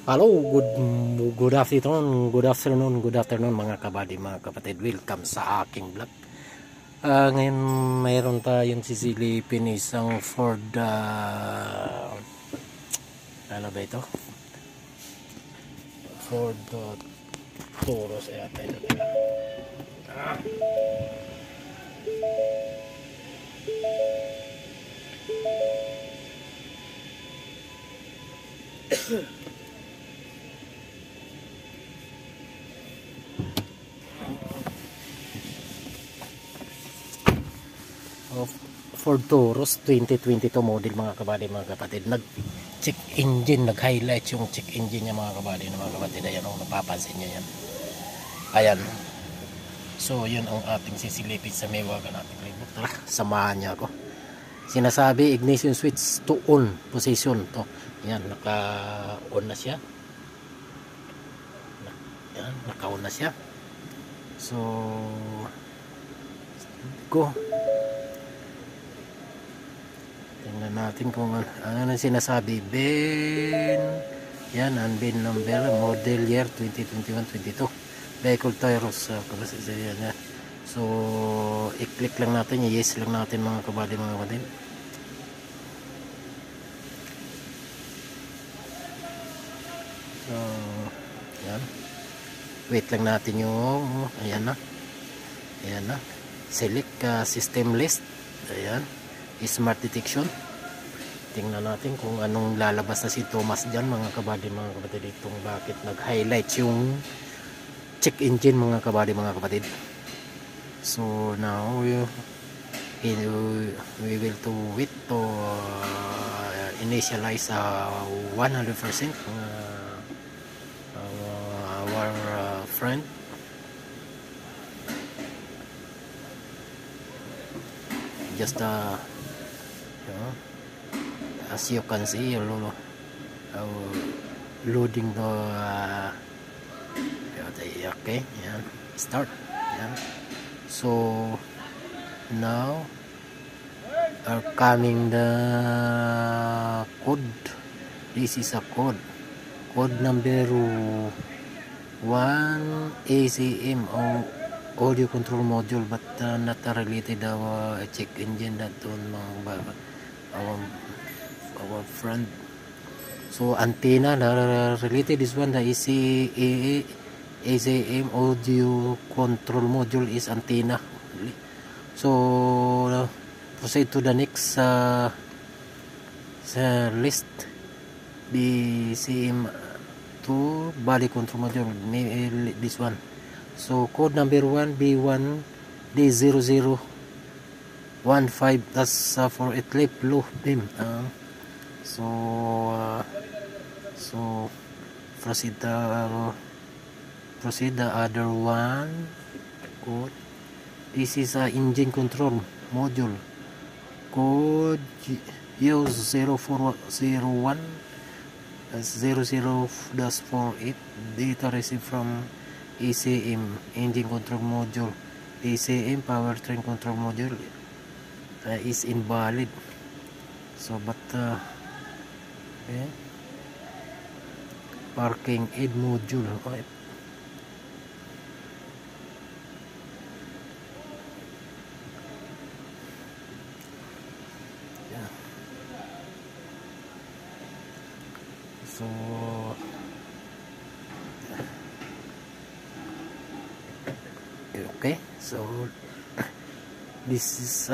Hello, good afternoon mga kabady, mga kapatid. Welcome sa aking vlog. Ngayon mayroon tayong sisilipin isang Ford ano ba ito? Ford Taurus yata ito. Ford Taurus 2022 model mga kabady, mga kapatid. Nag-check engine, nag-highlight yung check engine niya mga kabady, mga kapatid. Ayan, napapansin niyo yan. Ayan. So yun ang ating sisilipin sa mewagan natin. Tara, samahan niya ako. Sinasabi ignition switch to on position to. Yan, naka-on na siya. Yan, naka-on na siya. So go. Tingnan natin kung ano na sinasabi. Ben. Yan, ang bin number, model year 2021-22. Vehicle Taurus. So, i-click lang natin, yes lang natin mga kabady, mga kapatid. So, yan. Wait lang natin yung, ayan na. Ayan na. Select system list. Ayan. Smart detection. Tingnan natin kung anong lalabas na si Thomas dyan mga kabady, mga kapatid. Itong bakit nag-highlight yung check engine mga kabady, mga kapatid. So now we will to wait to initialize 100% our friend. Just as you can see, loading the okay, yan, start, yan. So now are coming the code. This is a code number 1 ACM audio control module, but not related check engine that on our friend. So antenna related this one, the ACM audio control module is antenna. So proceed to the next list, the CM2 body control module, this one. So code number 1 B1 D0015, that's for it lip low beam. So proceed the other one code. This is a engine control module, code U0401 00-48, data received from ECM engine control module. ECM powertrain control module is invalid. So but okay. Parking aid module, okay. Yeah. So okay, so this is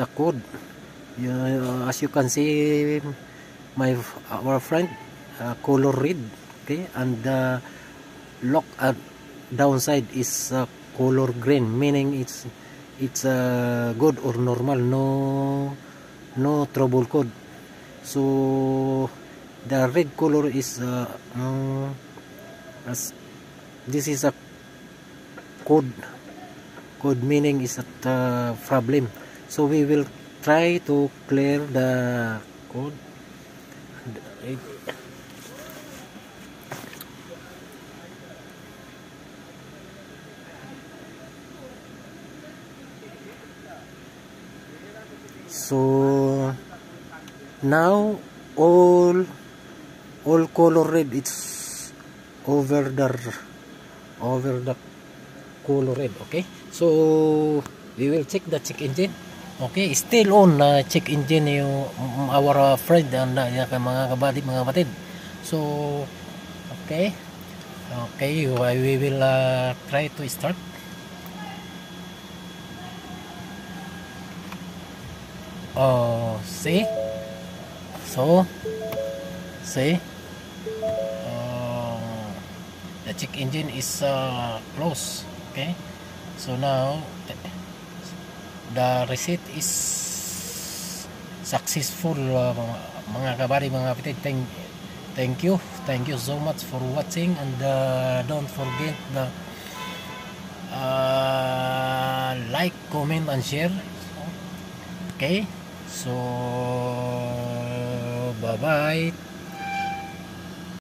a code. As you can see, our friend color red, okay, and the lock downside is color green, meaning it's good or normal, no trouble code. So the red color is as this is a code meaning is a problem. So we will try to clear the code. So now all all color red, it's over the color red. Okay, so we will check the check engine. Okay, still on check engine yung our friend and mga kabady, mga batid. So okay, we will try to start. See, so see, the check engine is closed. Okay, so now the reset is successful, mga kabady, mga kapatid. Thank you so much for watching, and don't forget the like, comment and share. Okay, so bye bye.